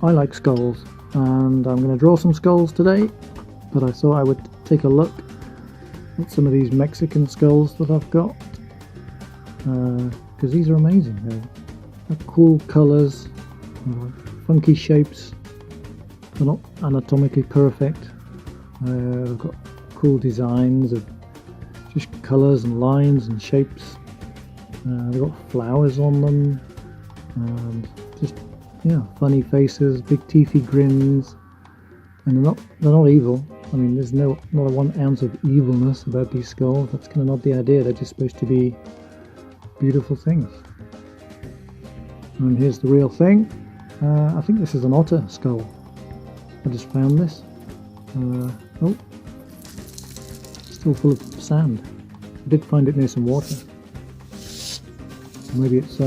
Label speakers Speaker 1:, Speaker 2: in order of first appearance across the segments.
Speaker 1: I like skulls, and I'm going to draw some skulls today, but I thought I would take a look at some of these Mexican skulls that I've got, because these are amazing. They're cool colours, funky shapes, they're not anatomically perfect. They've got cool designs of just colours and lines and shapes. They've got flowers on them, and just funny faces, big teethy grins, and they're not evil. I mean, there's not a 1 ounce of evilness about these skulls. That's kind of not the idea. They're just supposed to be beautiful things. And here's the real thing. I think this is an otter skull. I just found this. Oh, still full of sand. I did find it near some water. Maybe it's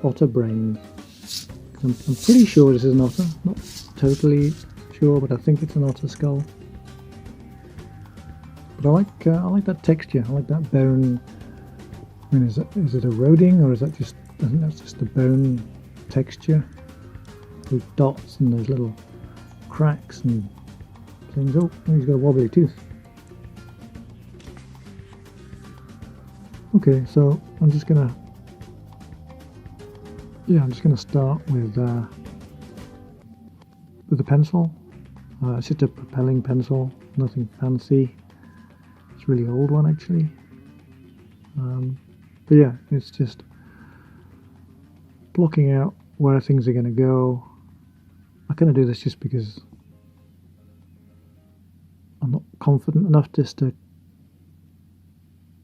Speaker 1: otter brains. I'm pretty sure this is an otter. Not totally sure, but I think it's an otter skull. But I like that texture. I like that bone. I mean, is it eroding, or is that just? I think that's just the bone texture with dots and those little cracks and things. Oh, he's got a wobbly tooth. Okay, so I'm just gonna start with the pencil. It's just a propelling pencil, nothing fancy. It's a really old one actually. But yeah, it's just blocking out where things are going to go. I kind of do this just because I'm not confident enough just to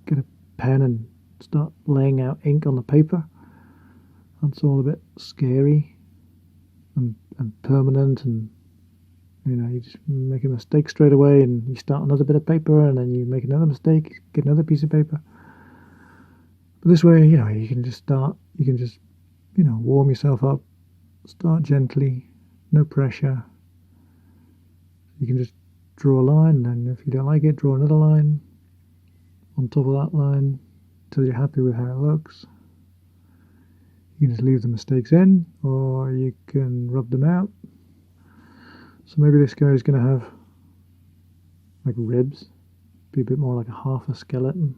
Speaker 1: get a pen and start laying out ink on the paper. That's all a bit scary and permanent, and you just make a mistake straight away and you start another bit of paper and then you make another mistake, get another piece of paper. But this way, you can just warm yourself up, start gently, no pressure. You can just draw a line, and if you don't like it, draw another line on top of that line until you're happy with how it looks. You can just leave the mistakes in, or you can rub them out. So maybe this guy is going to have like ribs, be a bit more like a half a skeleton.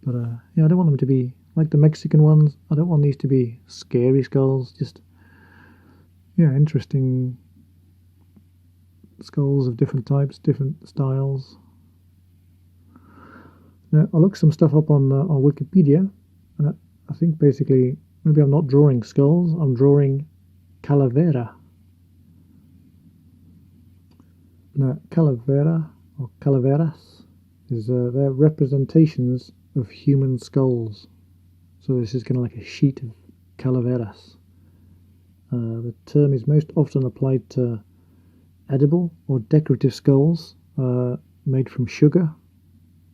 Speaker 1: But I don't want them to be like the Mexican ones. I don't want these to be scary skulls, just interesting skulls of different types, different styles. Now I looked some stuff up on Wikipedia, and I think basically maybe I'm not drawing skulls, I'm drawing calavera. Now calavera or calaveras is they're representations of human skulls. So this is kind of like a sheet of calaveras. The term is most often applied to edible or decorative skulls made from sugar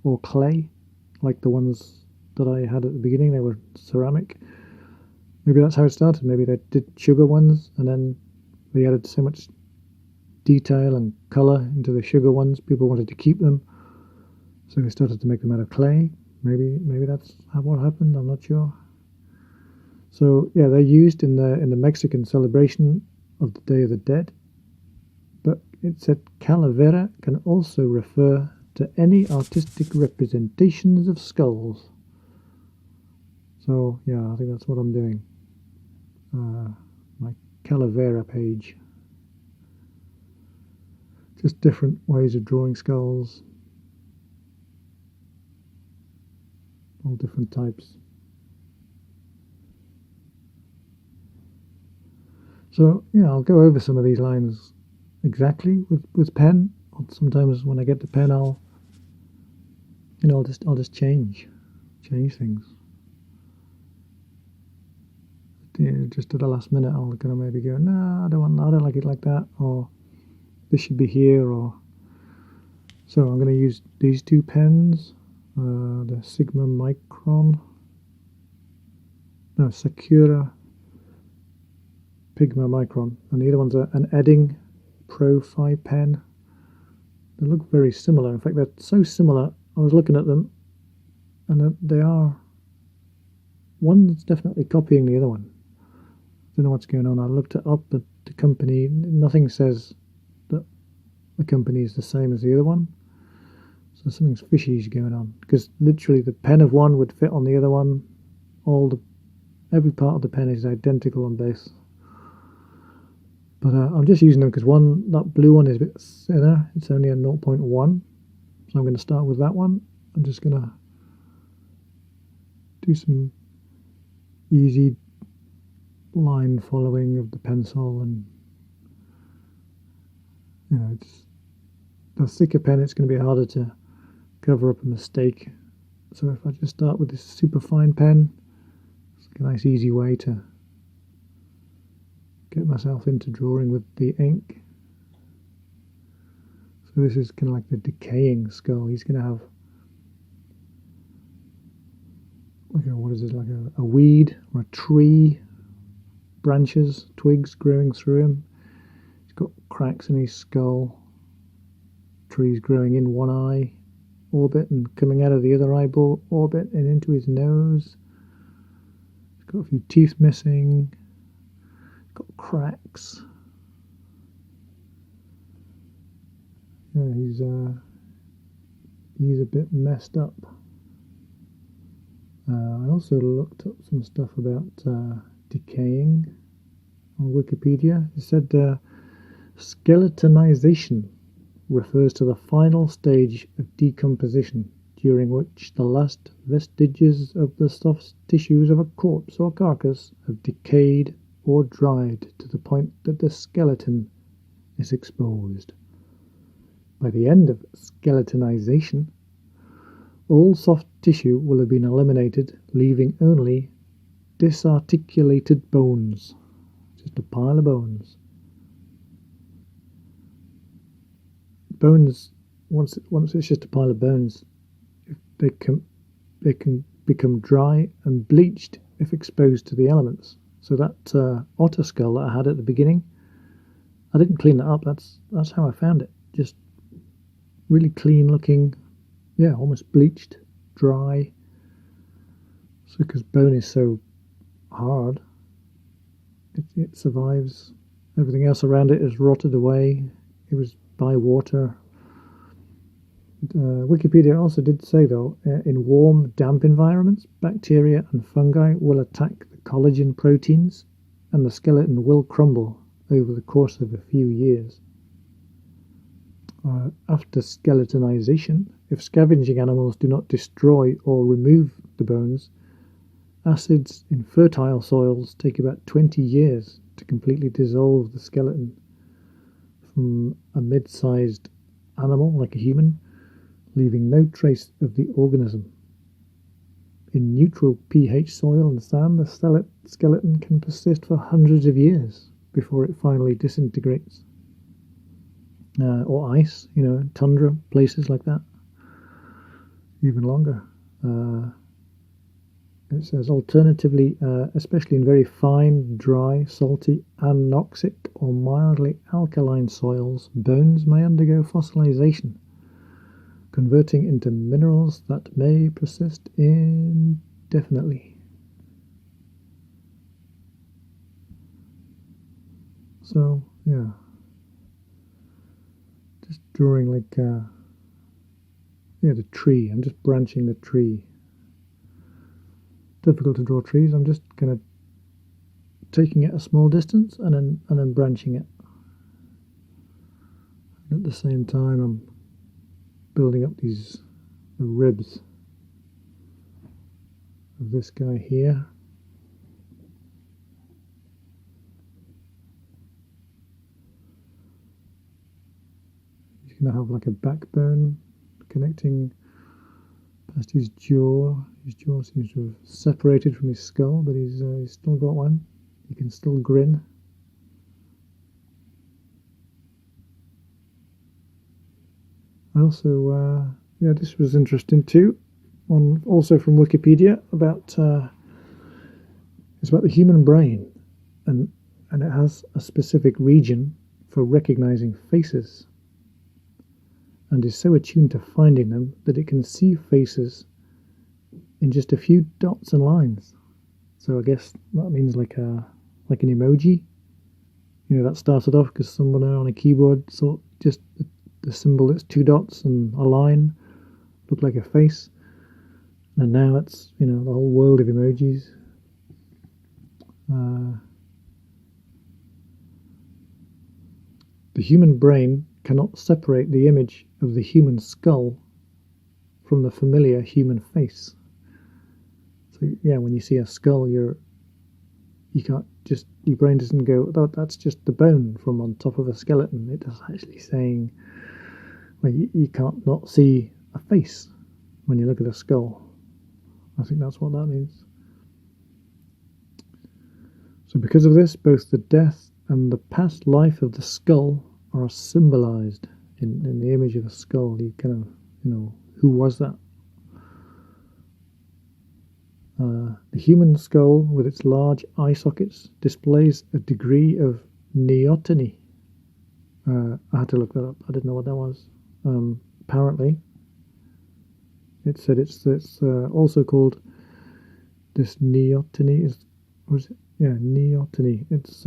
Speaker 1: or clay, like the ones that I had at the beginning. They were ceramic. Maybe that's how it started. Maybe they did sugar ones and then they added so much detail and colour into the sugar ones. People wanted to keep them, so they started to make them out of clay. Maybe that's what happened. I'm not sure. So yeah, they're used in the Mexican celebration of the Day of the Dead. But it said calavera can also refer to any artistic representations of skulls. So yeah, I think that's what I'm doing. My calavera page. Just different ways of drawing skulls. All different types. So yeah, I'll go over some of these lines exactly with pen. Sometimes when I get the pen, I'll just change things. Just at the last minute, I'll kind of maybe go, no, I don't like it like that, or this should be here, or so I'm going to use these two pens. The Sigma Micron, no, Sakura Pigma Micron, and the other one's an eddding profipen. They look very similar. In fact, they're so similar. I was looking at them, and they are. One's definitely copying the other one. don't know what's going on. I looked it up, but the company, nothing says that the company is the same as the other one. So something's fishy going on, because literally the pen of one would fit on the other one. Every part of the pen is identical on base. But I'm just using them because that blue one is a bit thinner. It's only a 0.1. So I'm going to start with that one. I'm just going to do some easy line following of the pencil, and it's the thicker pen, it's going to be harder to cover up a mistake. So if I just start with this super fine pen, it's a nice easy way to get myself into drawing with the ink. So this is kind of like the decaying skull. He's going to have like a weed or a tree, branches, twigs growing through him. He's got cracks in his skull, trees growing in one eye orbit and coming out of the other eyeball orbit and into his nose. He's got a few teeth missing, got cracks. Yeah, he's a bit messed up. I also looked up some stuff about decaying on Wikipedia. It said skeletonization refers to the final stage of decomposition, during which the last vestiges of the soft tissues of a corpse or carcass have decayed or dried to the point that the skeleton is exposed. By the end of skeletonization, all soft tissue will have been eliminated, leaving only disarticulated bones. Just a pile of bones. Bones, once it's just a pile of bones, they can become dry and bleached if exposed to the elements. So that otter skull that I had at the beginning, I didn't clean that up. That's how I found it. Just really clean looking, yeah, almost bleached, dry. So because bone is so hard, it survives. Everything else around it is rotted away. It was by water. Wikipedia also did say, though, in warm, damp environments, bacteria and fungi will attack the collagen proteins, and the skeleton will crumble over the course of a few years. After skeletonization, if scavenging animals do not destroy or remove the bones, acids in fertile soils take about 20 years to completely dissolve the skeleton from a mid-sized animal like a human, leaving no trace of the organism. In neutral pH soil and sand, the skeleton can persist for hundreds of years before it finally disintegrates. Or ice, tundra, places like that, even longer. It says, alternatively, especially in very fine, dry, salty, anoxic, or mildly alkaline soils, bones may undergo fossilization, converting into minerals that may persist indefinitely. So, yeah. Just drawing like, the tree. I'm just branching the tree. Difficult to draw trees. I'm just kind of taking it a small distance and then branching it. And at the same time, I'm building up the ribs of this guy here. He's going to have like a backbone connecting past his jaw. His jaw seems to have separated from his skull, but he's still got one. He can still grin. I also, this was interesting too, also from Wikipedia, it's about the human brain, and it has a specific region for recognizing faces, and is so attuned to finding them that it can see faces in just a few dots and lines. So I guess that means like like an emoji. That started off because someone on a keyboard thought just the symbol that's two dots and a line looked like a face. And now it's, the whole world of emojis. The human brain cannot separate the image of the human skull from the familiar human face. So yeah, when you see a skull, you can't just, your brain doesn't go, oh, that's just the bone from on top of a skeleton. It is actually saying, well, you can't not see a face when you look at a skull. I think that's what that means. So because of this, both the death and the past life of the skull are symbolized in the image of a skull. You kind of, who was that? The human skull, with its large eye sockets, displays a degree of neoteny. I had to look that up. I didn't know what that was. Apparently, it said it's also called, this neoteny neoteny. It's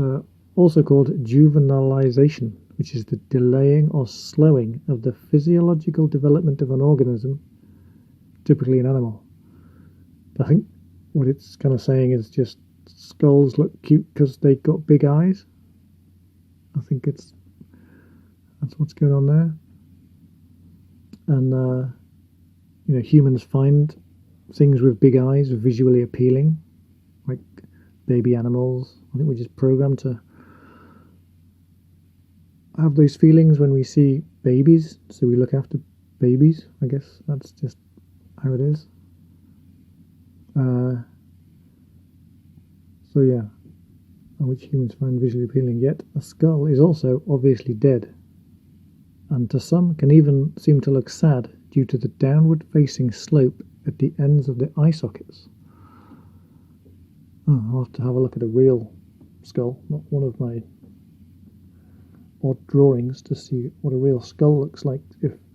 Speaker 1: also called juvenilization, which is the delaying or slowing of the physiological development of an organism, typically an animal. I think what it's kind of saying is just skulls look cute because they've got big eyes. I think that's what's going on there. And humans find things with big eyes visually appealing, like baby animals. I think we're just programmed to have those feelings when we see babies, so we look after babies. I guess that's just how it is. So yeah, which humans find visually appealing. Yet a skull is also obviously dead, and to some can even seem to look sad due to the downward facing slope at the ends of the eye sockets. I'll have to have a look at a real skull, not one of my odd drawings, to see what a real skull looks like.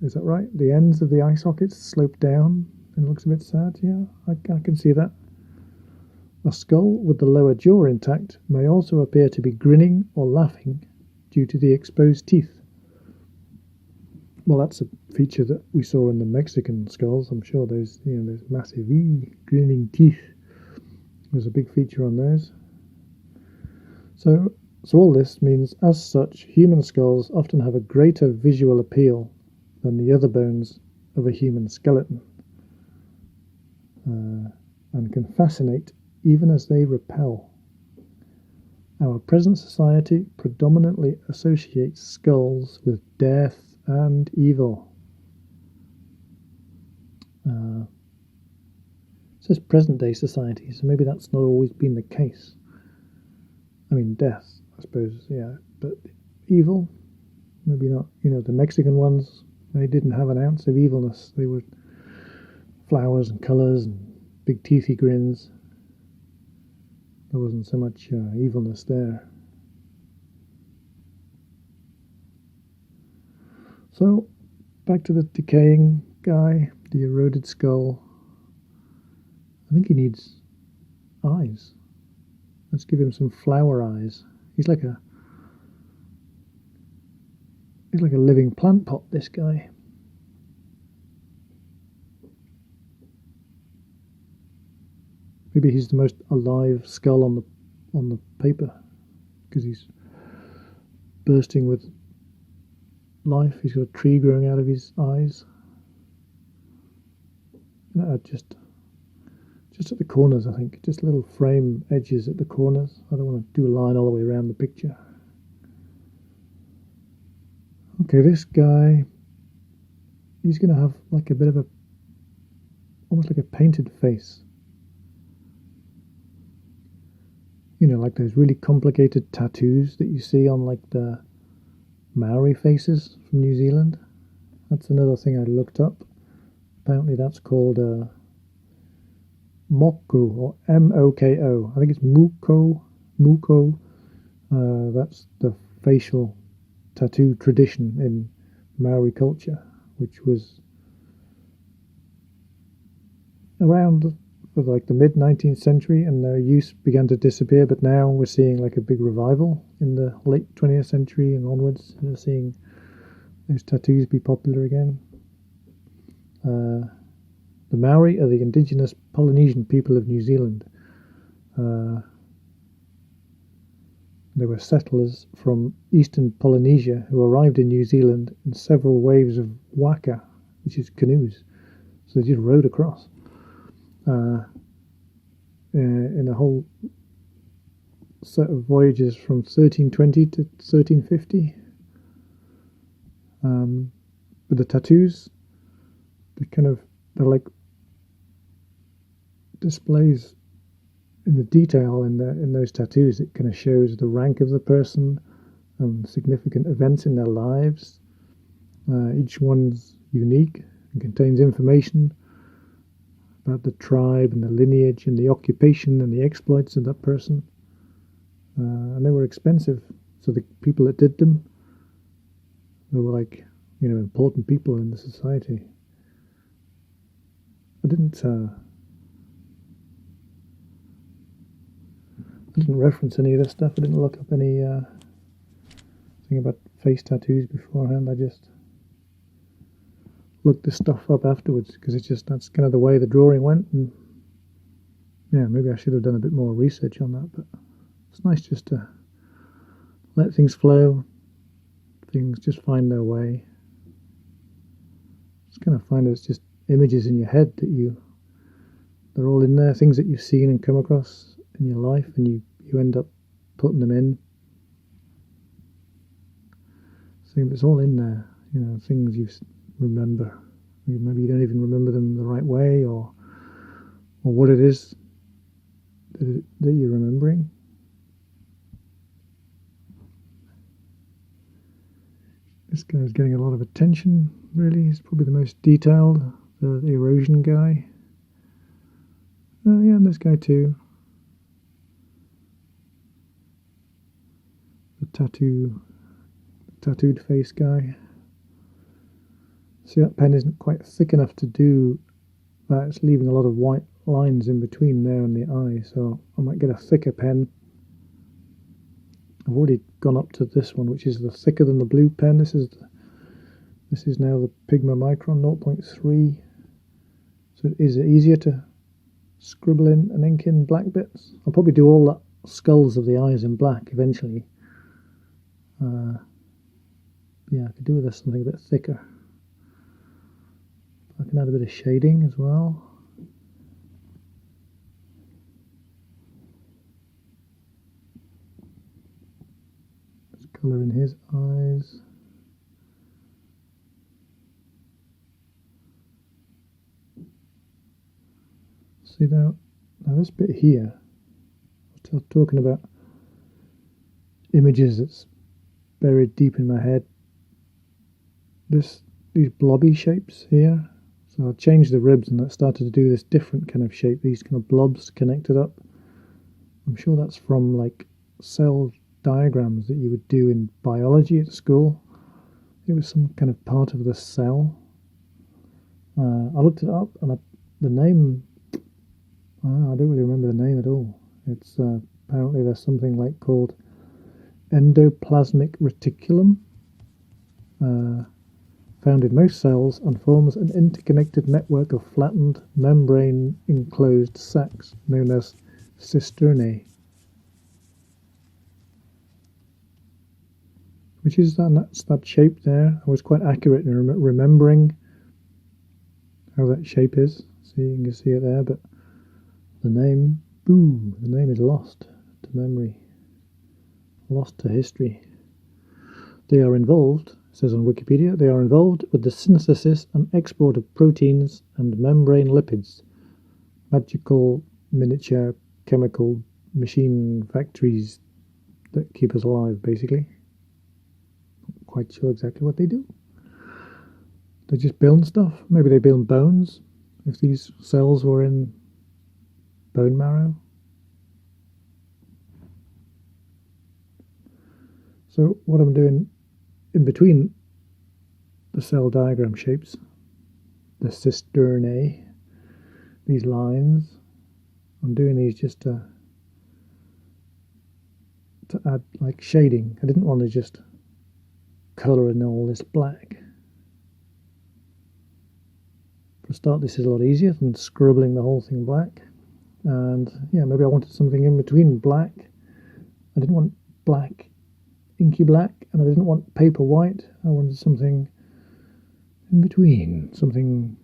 Speaker 1: Is that right? The ends of the eye sockets slope down and looks a bit sad. Yeah, I can see that. A skull with the lower jaw intact may also appear to be grinning or laughing due to the exposed teeth. Well, that's a feature that we saw in the Mexican skulls. I'm sure those massive grinning teeth. There's a big feature on those. So all this means, as such, human skulls often have a greater visual appeal than the other bones of a human skeleton, and can fascinate even as they repel. Our present society predominantly associates skulls with death and evil. It says present-day society, so maybe that's not always been the case. I mean, death, I suppose, yeah, but evil, maybe not. The Mexican ones, they didn't have an ounce of evilness. They were flowers and colours and big teethy grins. There wasn't so much evilness there. So, back to the decaying guy, the eroded skull. I think he needs eyes. Let's give him some flower eyes. He's like a living plant pot, this guy. Maybe he's the most alive skull on the paper, because he's bursting with life. He's got a tree growing out of his eyes. Just at the corners, I think. Just little frame edges at the corners. I don't want to do a line all the way around the picture. Okay, this guy, he's going to have like a bit of almost like a painted face. Like those really complicated tattoos that you see on like the Maori faces from New Zealand. That's another thing I looked up. Apparently that's called Moko, or Moko. I think it's Muko. That's the facial tattoo tradition in Maori culture, which was around of like the mid-19th century, and their use began to disappear. But now we're seeing like a big revival in the late 20th century and onwards. We're seeing those tattoos be popular again. The Maori are the indigenous Polynesian people of New Zealand. There were settlers from eastern Polynesia who arrived in New Zealand in several waves of waka, which is canoes. So they just rowed across in a whole set of voyages from 1320 to 1350. But the tattoos, they're like displays in the detail in those tattoos. It kind of shows the rank of the person and significant events in their lives. Each one's unique and contains information about the tribe and the lineage and the occupation and the exploits of that person. And they were expensive, so the people that did them, they were like, important people in the society. I didn't reference any of this stuff. I didn't look up any thing about face tattoos beforehand. I just looked this stuff up afterwards because that's kind of the way the drawing went. And yeah, maybe I should have done a bit more research on that, but it's nice just to let things flow, things just find their way. It's kind of find it's just images in your head they're all in there, things that you've seen and come across in your life, and you end up putting them in. So it's all in there, things you remember. Maybe you don't even remember them the right way, or what it is that you're remembering. This guy's getting a lot of attention, really. He's probably the most detailed, the erosion guy. Yeah, and this guy too. The tattooed face guy. See, that pen isn't quite thick enough to do that. It's leaving a lot of white lines in between there and the eye, so I might get a thicker pen. I've already gone up to this one, which is the thicker than the blue pen. This is now the Pigma Micron 0.3. So it is easier to scribble in and ink in black bits. I'll probably do all the skulls of the eyes in black eventually. Yeah, I could do with this something a bit thicker. I can add a bit of shading as well. There's colour in his eyes. See now this bit here, I was talking about images that's buried deep in my head. These blobby shapes here. So I changed the ribs and that started to do this different kind of shape, these kind of blobs connected up. I'm sure that's from like cell diagrams that you would do in biology at school. It was some kind of part of the cell. I looked it up and the name, I don't really remember the name at all. It's apparently there's something like called endoplasmic reticulum, found in most cells and forms an interconnected network of flattened membrane-enclosed sacs known as cisternae, which is that shape there. I was quite accurate in remembering how that shape is. See, you can see it there, but the name is lost to memory, lost to history. They are involved, it says on Wikipedia, they are involved with the synthesis and export of proteins and membrane lipids. Magical miniature chemical machine factories that keep us alive, basically. Not quite sure exactly what they do. They just build stuff. Maybe they build bones, if these cells were in bone marrow. So what I'm doing in between the cell diagram shapes, the cisternae, these lines, I'm doing these just to add like shading. I didn't want to just colour in all this black. For a start, this is a lot easier than scribbling the whole thing black. And yeah, maybe I wanted something in between black. I didn't want black, inky black, and I didn't want paper white. I wanted something in between, something,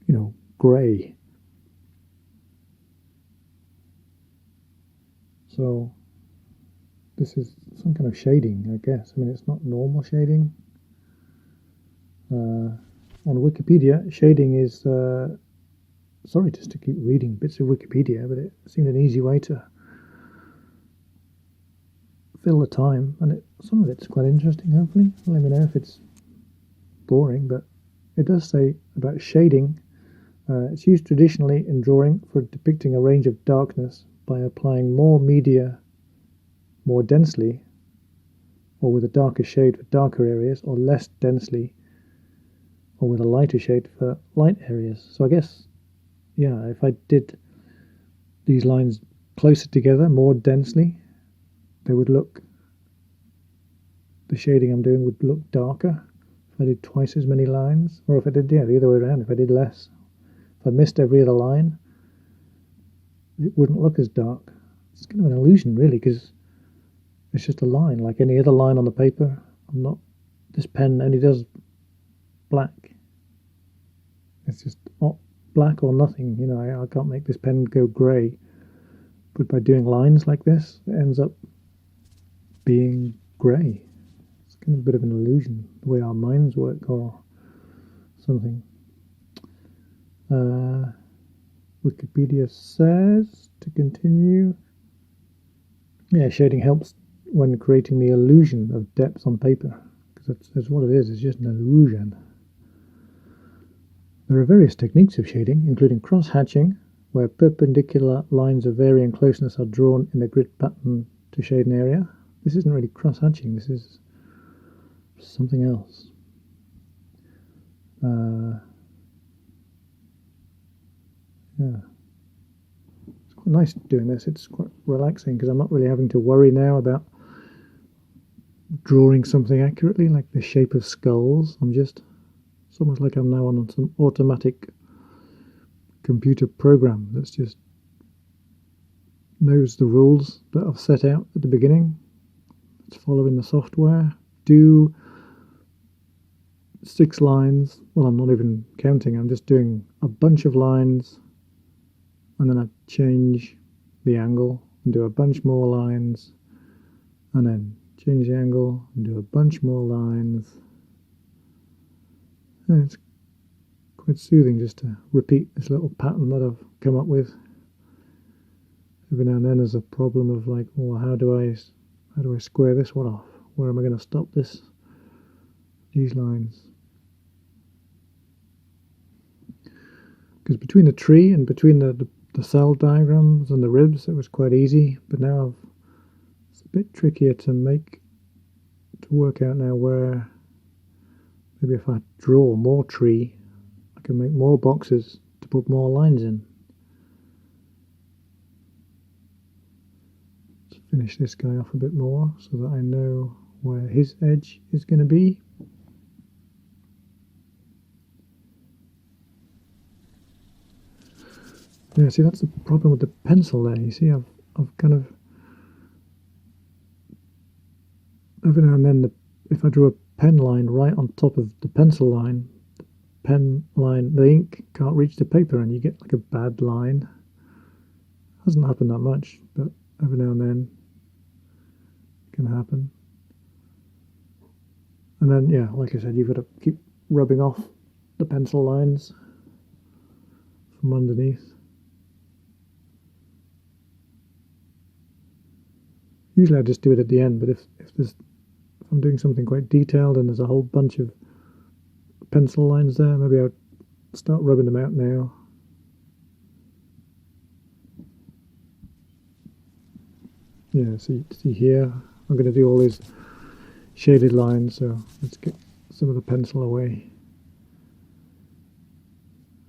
Speaker 1: you know, grey. So this is some kind of shading, I guess. I mean, it's not normal shading. On Wikipedia, shading is, sorry just to keep reading bits of Wikipedia, but it seemed an easy way to fill the time, and some of it's quite interesting, hopefully. Let me know if it's boring, but it does say about shading. It's used traditionally in drawing for depicting a range of darkness by applying more media more densely, or with a darker shade for darker areas, or less densely, or with a lighter shade for light areas. So I guess, yeah, if I did these lines closer together, more densely, they would look, the shading I'm doing would look darker. If I did twice as many lines, or if I did, yeah, the other way around, if I did less. If I missed every other line, it wouldn't look as dark. It's kind of an illusion, really, because it's just a line, like any other line on the paper. This pen only does black. It's just black or nothing, you know. I can't make this pen go grey. But by doing lines like this, it ends up being grey. It's kind of a bit of an illusion, the way our minds work or something. Wikipedia says, to continue, yeah, shading helps when creating the illusion of depth on paper, because that's what it is. It's just an illusion. There are various techniques of shading, including cross-hatching, where perpendicular lines of varying closeness are drawn in a grid pattern to shade an area. This isn't really cross-hatching, this is something else. Yeah, it's quite nice doing this. It's quite relaxing because I'm not really having to worry now about drawing something accurately, like the shape of skulls. It's almost like I'm now on some automatic computer program that's just knows the rules that I've set out at the beginning. It's following the software. Do 6 lines. Well, I'm not even counting. I'm just doing a bunch of lines, and then I change the angle and do a bunch more lines, and then change the angle and do a bunch more lines. And it's quite soothing just to repeat this little pattern that I've come up with. Every now and then there's a problem of like, well, how do I square this one off? Where am I going to stop these lines? Because between the tree and between the cell diagrams and the ribs, it was quite easy, but now it's a bit trickier to work out now where, maybe if I draw more tree, I can make more boxes to put more lines in. Let's finish this guy off a bit more so that I know where his edge is going to be. Yeah, see, that's the problem with the pencil there. You see, I've kind of, every now and then, if I draw a pen line right on top of the pencil line, the ink can't reach the paper and you get like a bad line. Hasn't happened that much, but every now and then it can happen. And then, yeah, like I said, you've got to keep rubbing off the pencil lines from underneath. Usually I just do it at the end, but if I'm doing something quite detailed and there's a whole bunch of pencil lines there, maybe I'll start rubbing them out now. Yeah, see here, I'm going to do all these shaded lines, so let's get some of the pencil away.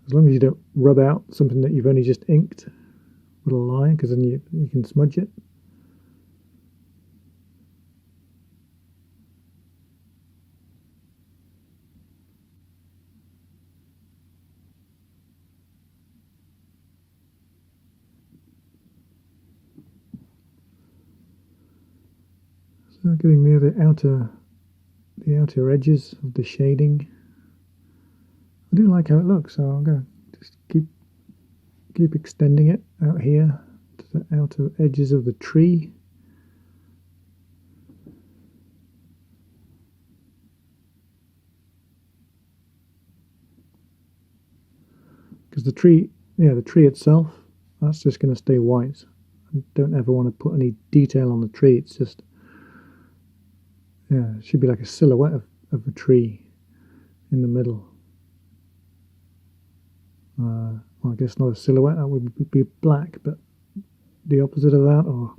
Speaker 1: As long as you don't rub out something that you've only just inked with a line, because then you can smudge it. So getting near the outer edges of the shading. I do like how it looks, so I'm going to just keep extending it out here to the outer edges of the tree. Because the tree itself, that's just going to stay white. I don't ever want to put any detail on the tree. It's just, yeah, it should be like a silhouette of a tree in the middle. Well, I guess not a silhouette, that would be black, but the opposite of that, or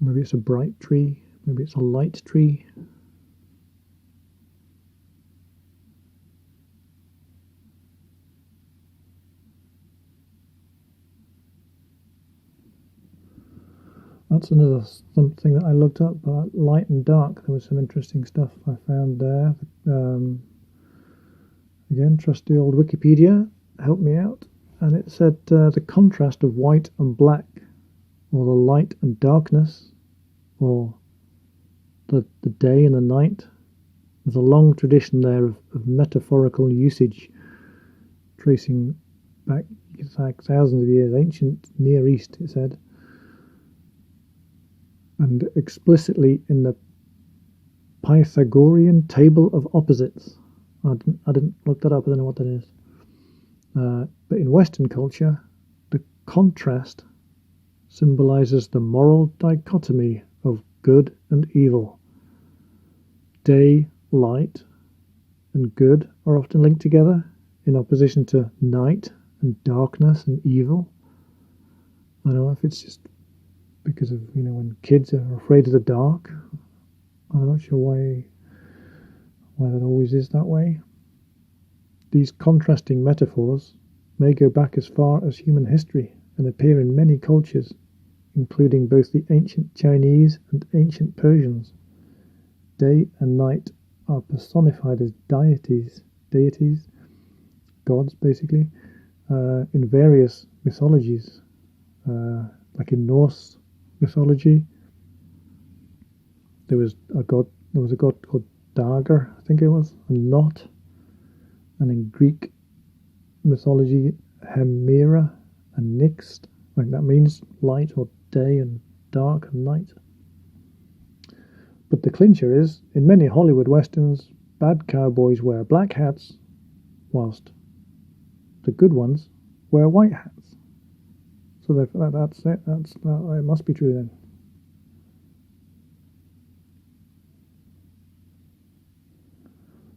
Speaker 1: maybe it's a bright tree, maybe it's a light tree. That's another something that I looked up about light and dark. There was some interesting stuff I found there. Again, trusty old Wikipedia helped me out, and it said the contrast of white and black, or the light and darkness, or the day and the night. There's a long tradition there of metaphorical usage, tracing back like thousands of years, ancient Near East, it said. And explicitly in the Pythagorean table of opposites. I didn't look that up, I don't know what that is. But in Western culture, the contrast symbolizes the moral dichotomy of good and evil. Day, light, and good are often linked together in opposition to night and darkness and evil. I don't know if it's just because of, when kids are afraid of the dark. I'm not sure why that always is that way. These contrasting metaphors may go back as far as human history and appear in many cultures, including both the ancient Chinese and ancient Persians. Day and night are personified as deities, gods basically, in various mythologies, like in Norse mythology. There was a god called Dagger, I think it was, and Not, and in Greek mythology, Hemera and Nyx, like that means light or day and dark and night. But the clincher is, in many Hollywood westerns, bad cowboys wear black hats, whilst the good ones wear white hats. So that's it. It must be true then.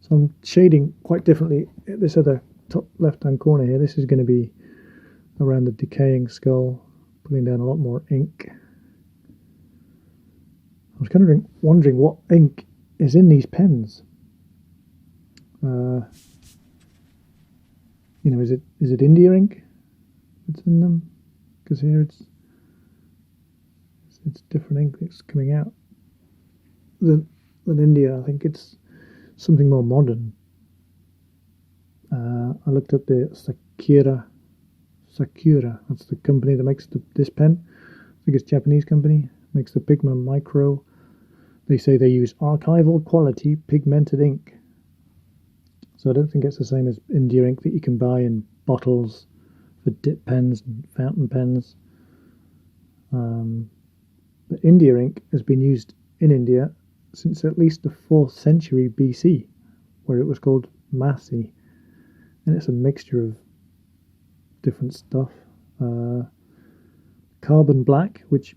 Speaker 1: So I'm shading quite differently. This other top left-hand corner here, this is going to be around the decaying skull, putting down a lot more ink. I was kind of wondering what ink is in these pens. Is it India ink that's in them? Because here it's different ink that's coming out than India. I think it's something more modern. I looked at the Sakura. That's the company that makes this pen. I think it's a Japanese company. Makes the pigma micro. They say they use archival quality pigmented ink. So I don't think it's the same as India ink that you can buy in bottles for dip pens and fountain pens. But India ink has been used in India since at least the 4th century BC, where it was called Masi, and it's a mixture of different stuff. Carbon black, which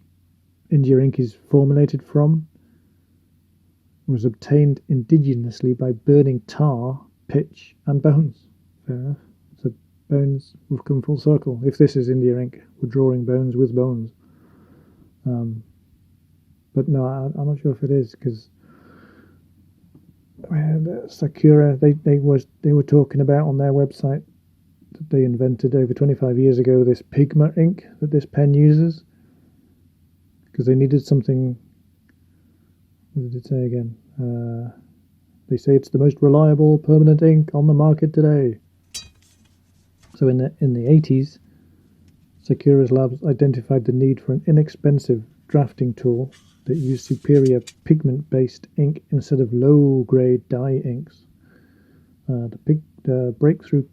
Speaker 1: India ink is formulated from, was obtained indigenously by burning tar, pitch, and bones. Fair enough. So bones, we've come full circle. If this is India ink, we're drawing bones with bones. But no, I'm not sure if it is, because Sakura, they were talking about on their website that they invented over 25 years ago this pigma ink that this pen uses, because they needed something. What did it say again? They say it's the most reliable permanent ink on the market today. So in the 80s, Sakura's labs identified the need for an inexpensive drafting tool that used superior pigment-based ink instead of low-grade dye inks. The breakthrough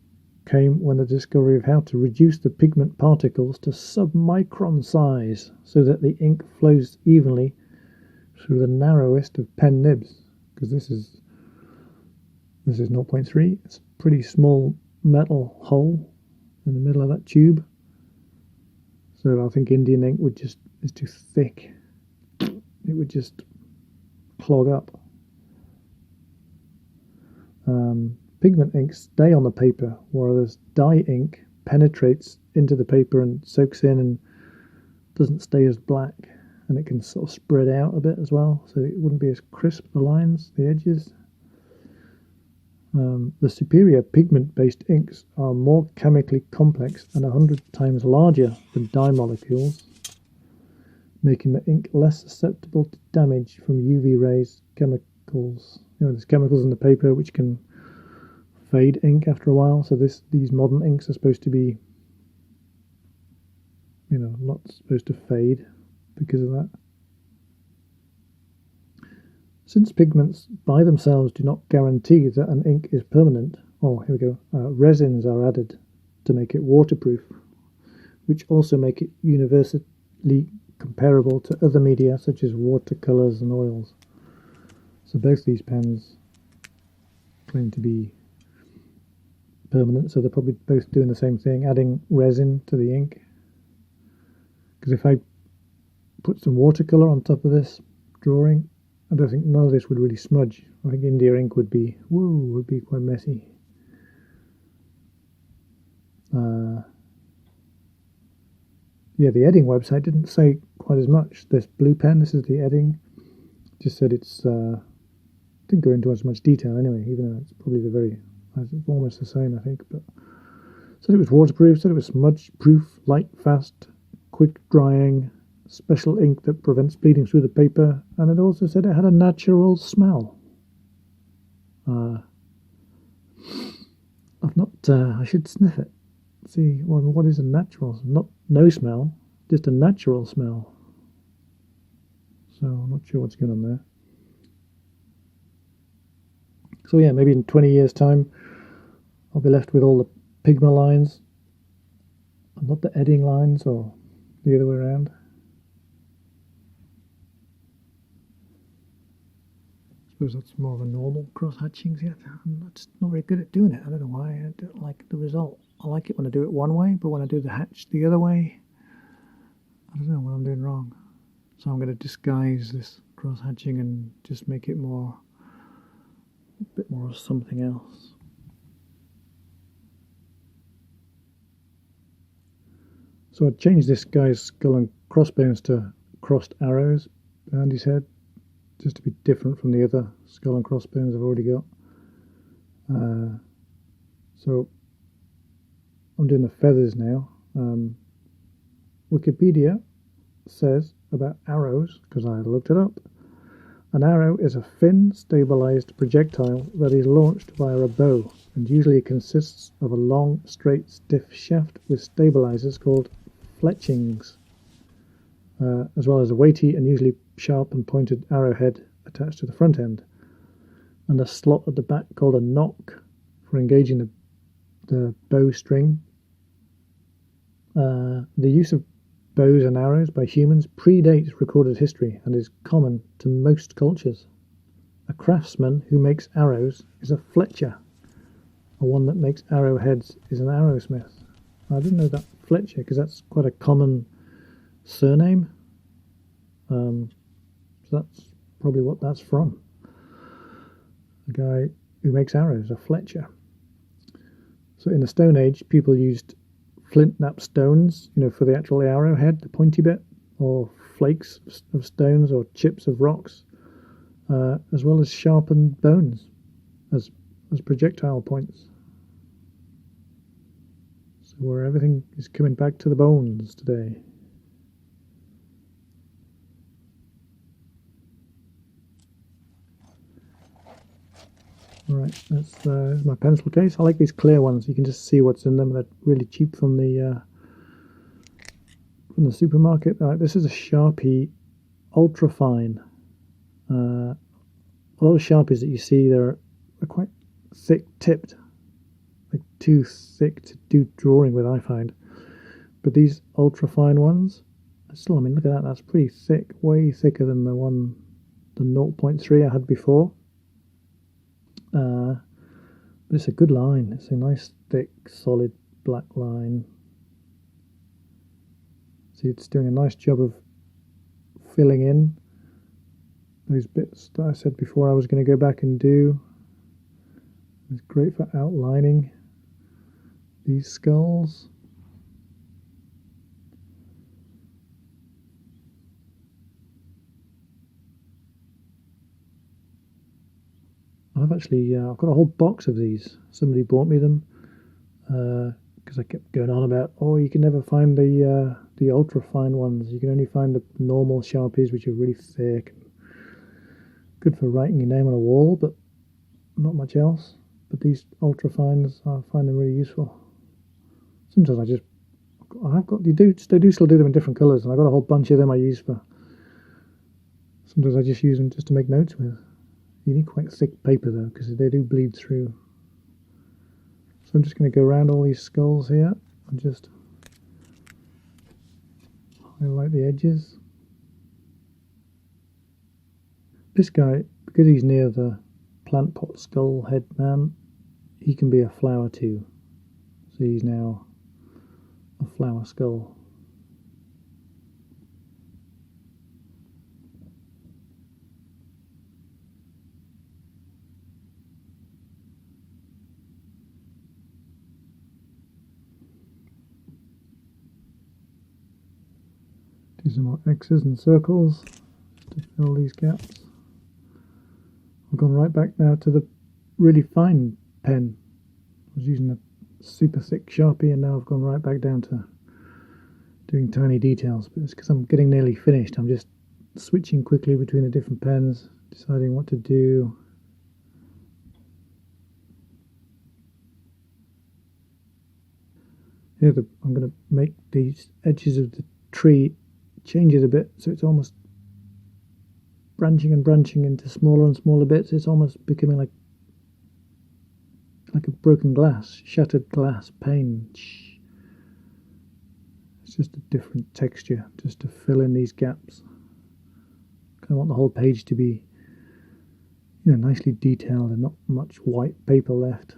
Speaker 1: came when the discovery of how to reduce the pigment particles to sub-micron size so that the ink flows evenly through the narrowest of pen nibs. Because this is 0.3. It's a pretty small metal hole in the middle of that tube. So I think Indian ink is too thick. It would just clog up. Pigment inks stay on the paper, whereas dye ink penetrates into the paper and soaks in and doesn't stay as black, and it can sort of spread out a bit as well, so it wouldn't be as crisp, the lines, the edges. The superior pigment-based inks are more chemically complex and 100 times larger than dye molecules, making the ink less susceptible to damage from UV rays, chemicals. There's chemicals in the paper which can fade ink after a while, so these modern inks are supposed to be, not supposed to fade because of that. Since pigments by themselves do not guarantee that an ink is permanent, resins are added to make it waterproof, which also make it universally comparable to other media such as watercolors and oils. So both these pens claim to be permanent, so they're probably both doing the same thing, adding resin to the ink. Because if I put some watercolor on top of this drawing, I don't think none of this would really smudge. I think India ink would be quite messy. The eddding website didn't say quite as much. This blue pen, this is the eddding, just said it's didn't go into as much detail anyway, even though it's probably it's almost the same, I think. But said it was waterproof, said it was smudge proof, light, fast, quick drying, special ink that prevents bleeding through the paper, and it also said it had a natural smell. I should sniff it. See, what is a natural? No smell, just a natural smell. So I'm not sure what's going on there. So yeah, maybe in 20 years' time, I'll be left with all the pigma lines, and not the eddding lines, or the other way around. I suppose that's more of a normal cross-hatching yet. I'm just not very good at doing it. I don't know why. I don't like the result. I like it when I do it one way, but when I do the hatch the other way, I don't know what I'm doing wrong. So I'm going to disguise this cross-hatching and just make it a bit more of something else. So I changed this guy's skull and crossbones to crossed arrows behind his head, just to be different from the other skull and crossbones I've already got. So I'm doing the feathers now. Wikipedia says about arrows, because I looked it up. An arrow is a thin, stabilized projectile that is launched via a bow, and usually consists of a long, straight, stiff shaft with stabilizers called fletchings, as well as a weighty and usually sharp and pointed arrowhead attached to the front end, and a slot at the back called a nock for engaging the bow string. The use of bows and arrows by humans predates recorded history and is common to most cultures. A craftsman who makes arrows is a fletcher. A one that makes arrowheads is an arrowsmith. I didn't know that Fletcher, because that's quite a common surname. So that's probably what that's from. The guy who makes arrows, a Fletcher. So in the Stone Age, people used flint knap stones, for the actual arrowhead, the pointy bit, or flakes of stones or chips of rocks, as well as sharpened bones as projectile points. where everything is coming back to the bones today. Right, that's my pencil case. I like these clear ones. You can just see what's in them. They're really cheap from the supermarket. This is a Sharpie ultra fine. A lot of Sharpies that you see are quite thick tipped, like too thick to do drawing with, I find. But these ultra fine ones, still, I mean, look at that. That's pretty thick, way thicker than the 0.3 I had before. But it's a good line. It's a nice, thick, solid black line. See, it's doing a nice job of filling in those bits that I said before I was going to go back and do. It's great for outlining these skulls. I've got a whole box of these. Somebody bought me them because I kept going on about, oh, you can never find the ultra fine ones. You can only find the normal Sharpies, which are really thick, good for writing your name on a wall, but not much else. But these ultra fines, I find them really useful. Sometimes they do still do them in different colours, and I've got a whole bunch of them I use for. Sometimes I just use them just to make notes with. You need quite thick paper though, because they do bleed through. So I'm just going to go around all these skulls here and just highlight the edges. This guy, because he's near the plant pot skull head man, he can be a flower too. So he's now a flower skull. Do some more X's and circles to fill these gaps. I've gone right back now to the really fine pen. I was using a super thick Sharpie, and now I've gone right back down to doing tiny details. But it's because I'm getting nearly finished. I'm just switching quickly between the different pens, deciding what to do. Here I'm going to make these edges of the tree, change it a bit so it's almost branching and branching into smaller and smaller bits. It's almost becoming like a broken glass, shattered glass pane. It's just a different texture, just to fill in these gaps. Kind of want the whole page to be, nicely detailed and not much white paper left.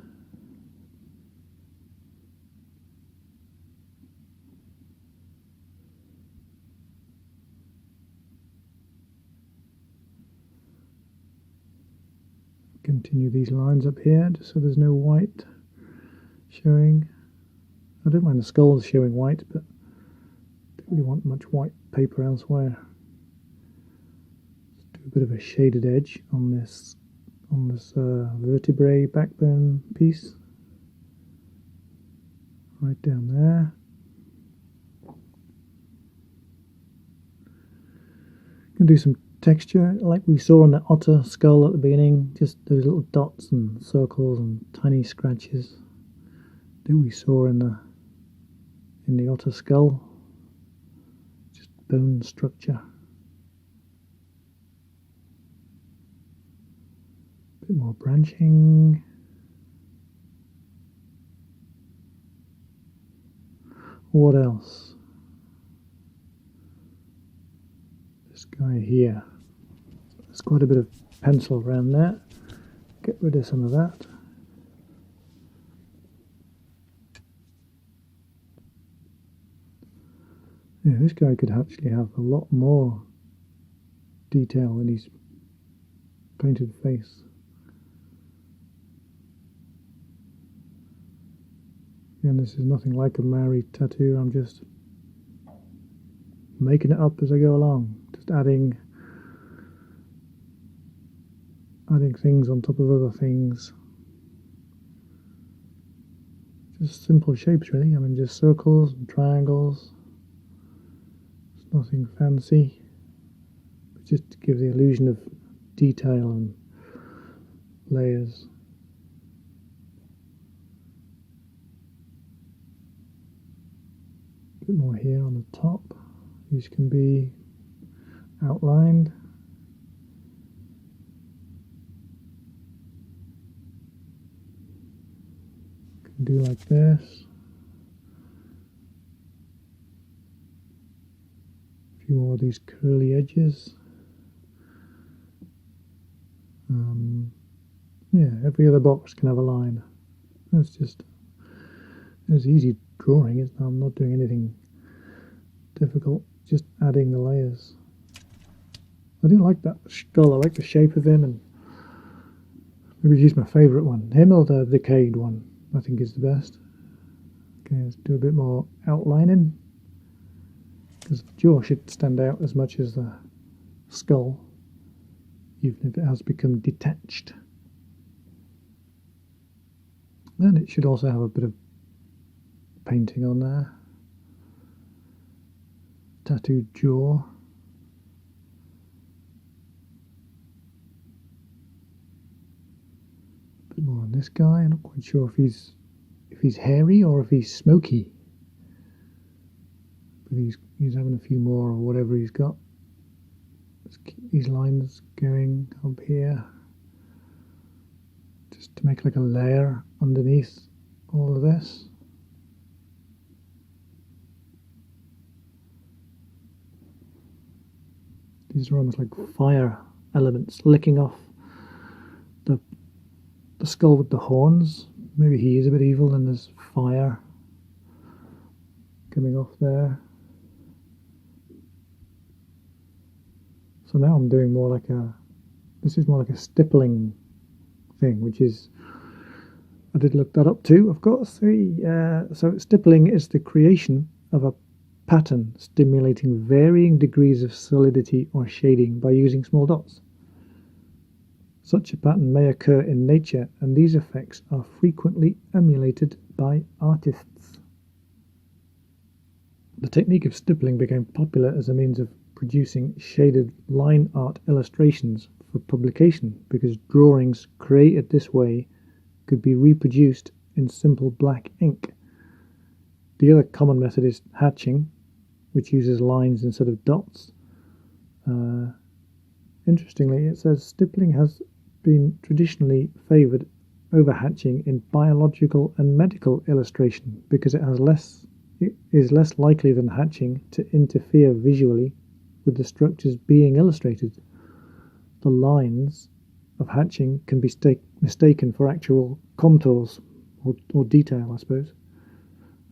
Speaker 1: Continue these lines up here just so there's no white showing. I don't mind the skulls showing white, but I don't really want much white paper elsewhere. Let's do a bit of a shaded edge on this vertebrae backbone piece, right down there. Gonna do some texture like we saw on the otter skull at the beginning, just those little dots and circles and tiny scratches that we saw in the otter skull. Just bone structure. A bit more branching. What else? This guy here. There's quite a bit of pencil around there. Get rid of some of that. Yeah, this guy could actually have a lot more detail in his painted face. And this is nothing like a Maori tattoo. I'm just making it up as I go along. Just adding things on top of other things. just simple shapes really. I mean, just circles and triangles. It's nothing fancy, but just to give the illusion of detail and layers. A bit more here on the top. These can be outlined. Can do like this. A few more of these curly edges. Yeah, every other box can have a line. It's easy drawing, isn't it? I'm not doing anything difficult, just adding the layers. I do like that skull. I like the shape of him, and maybe use my favourite one. Him or the decayed one, I think is the best. Okay, let's do a bit more outlining, because the jaw should stand out as much as the skull, even if it has become detached. Then it should also have a bit of painting on there. Tattooed jaw. A bit more on this guy. I'm not quite sure if he's hairy or if he's smoky. But he's having a few more or whatever he's got. Let's keep these lines going up here, just to make like a layer underneath all of this. These are almost like fire elements licking off the skull with the horns. Maybe he is a bit evil and there's fire coming off there. So now I'm doing more like this is more like a stippling thing, which is, I did look that up too, of course. So stippling is the creation of a pattern stimulating varying degrees of solidity or shading by using small dots. Such a pattern may occur in nature, and these effects are frequently emulated by artists. The technique of stippling became popular as a means of producing shaded line art illustrations for publication, because drawings created this way could be reproduced in simple black ink. The other common method is hatching, which uses lines instead of dots. Interestingly, it says stippling has been traditionally favoured over hatching in biological and medical illustration, because it is less likely than hatching to interfere visually with the structures being illustrated. The lines of hatching can be mistaken for actual contours or detail, I suppose.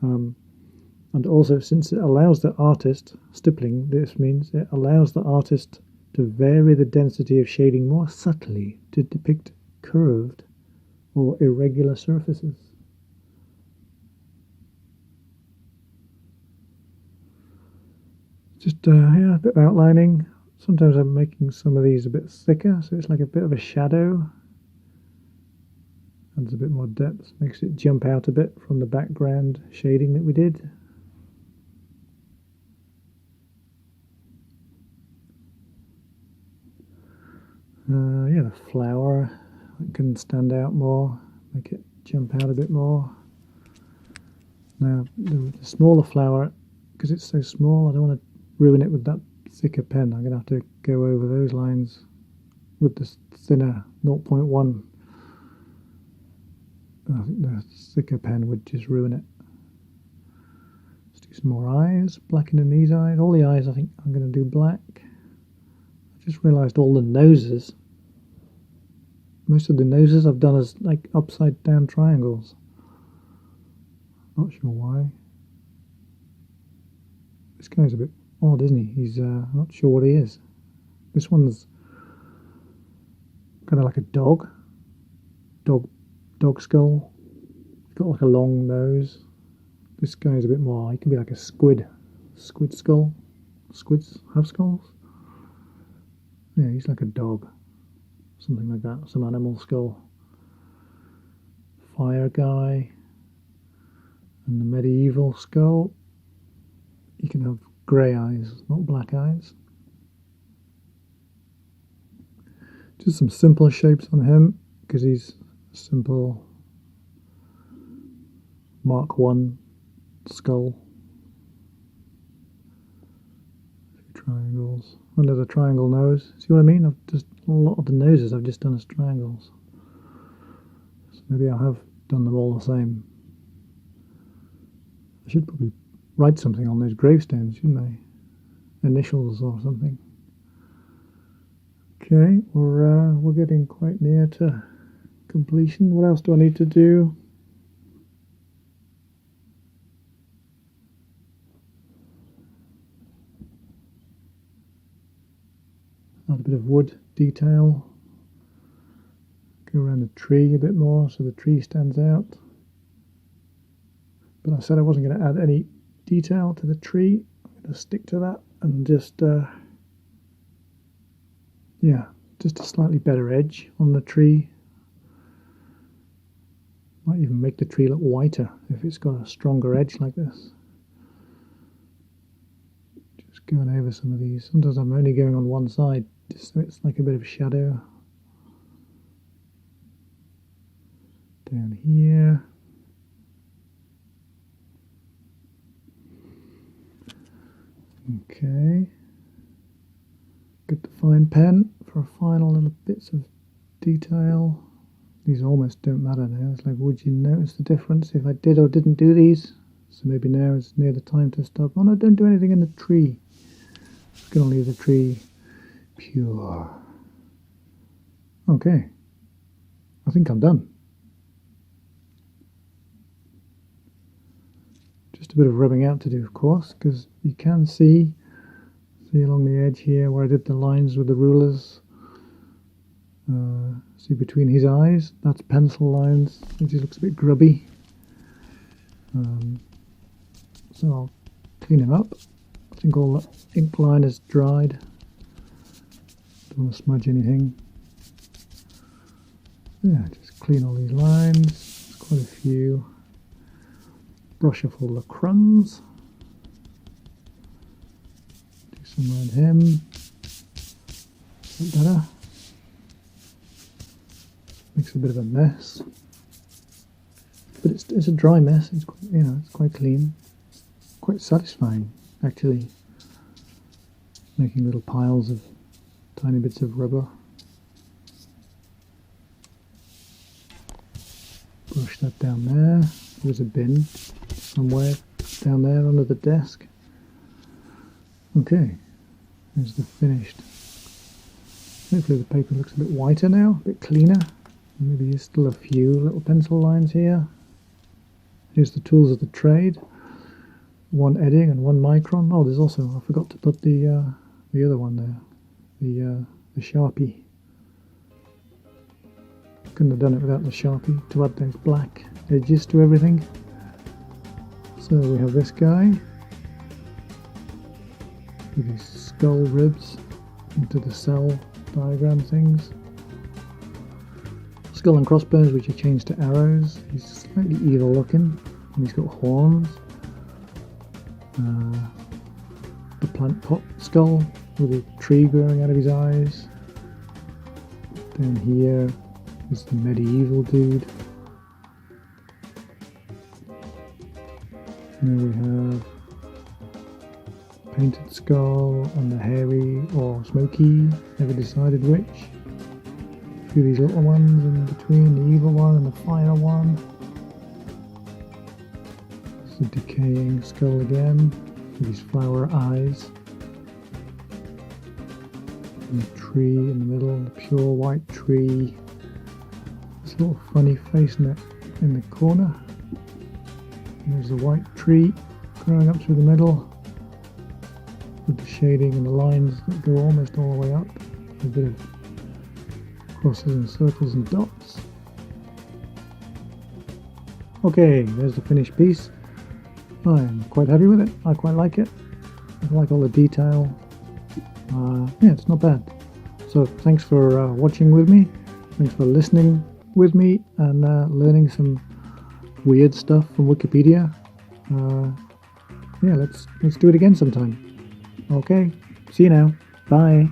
Speaker 1: And also, since it allows the artist, stippling, this means it allows the artist to vary the density of shading more subtly to depict curved or irregular surfaces. Just yeah, a bit of outlining. Sometimes I'm making some of these a bit thicker, so it's like a bit of a shadow. Adds a bit more depth, makes it jump out a bit from the background shading that we did. Yeah, the flower can stand out more, make it jump out a bit more. Now, the smaller flower, because it's so small, I don't want to ruin it with that thicker pen. I'm going to have to go over those lines with the thinner 0.1. I think the thicker pen would just ruin it. Let's do some more eyes, blackening these eyes. All the eyes I think I'm going to do black. I just realised all the noses. Most of the noses I've done as like upside down triangles. Not sure why. This guy's a bit odd, isn't he? He's not sure what he is. This one's kind of like a dog skull. He's got like a long nose. This guy's a bit more, he can be like a squid skull. Squids have skulls? Yeah, he's like a dog. Something like that, some animal skull. Fire guy. And the medieval skull, you can have grey eyes, not black eyes. Just some simple shapes on him, because he's a simple Mark 1 skull. Triangles under the triangle nose. See what I mean? I've just a lot of the noses I've just done as triangles. So maybe I have done them all the same. I should probably write something on those gravestones, shouldn't I? Initials or something. Okay, we're getting quite near to completion. What else do I need to do? Add a bit of wood detail. Go around the tree a bit more so the tree stands out. But I said I wasn't going to add any detail to the tree. I'm going to stick to that and just, yeah, just a slightly better edge on the tree. Might even make the tree look whiter if it's got a stronger edge like this. Just going over some of these. Sometimes I'm only going on one side, just so it's like a bit of a shadow. Down here. Okay. Get the fine pen for final little bits of detail. These almost don't matter now. It's like, would you notice the difference if I did or didn't do these? So maybe now is near the time to stop. Oh no, don't do anything in the tree. Just gonna leave the tree pure. Okay. I think I'm done. Just a bit of rubbing out to do, of course, because you can see along the edge here where I did the lines with the rulers. See between his eyes, that's pencil lines. It just looks a bit grubby. So I'll clean him up. I think all the ink line is dried. Don't want to smudge anything. Yeah, just clean all these lines. There's quite a few. Brush off all the crumbs. Do some around him. Is that better? Makes a bit of a mess, but it's a dry mess. It's quite, it's quite clean, quite satisfying actually. Making little piles of tiny bits of rubber. Brush that down there. There's a bin somewhere down there under the desk. Okay, there's the finished. Hopefully the paper looks a bit whiter now, a bit cleaner. Maybe there's still a few little pencil lines here. Here's the tools of the trade. One eddding and one micron. Oh, there's also, I forgot to put the other one there. The Sharpie. Couldn't have done it without the Sharpie to add those black edges to everything. So we have this guy with his skull ribs into the cell diagram things. Skull and crossbones, which are changed to arrows. He's slightly evil looking, and he's got horns. The plant pot skull with a tree growing out of his eyes. Down here is the medieval dude. Now we have painted skull and the hairy or smoky, never decided which. A few of these little ones in between, the evil one and the fire one. It's a decaying skull again, with his flower eyes. And the tree in the middle, the pure white tree. This little funny face in the corner. And there's the white tree growing up through the middle, with the shading and the lines that go almost all the way up. A bit of crosses and circles and dots. Okay, there's the finished piece. I'm quite happy with it. I quite like it. I like all the detail. Yeah, it's not bad. So thanks for watching with me. Thanks for listening with me and learning some weird stuff from Wikipedia. Yeah, let's do it again sometime. Okay, see you now. Bye.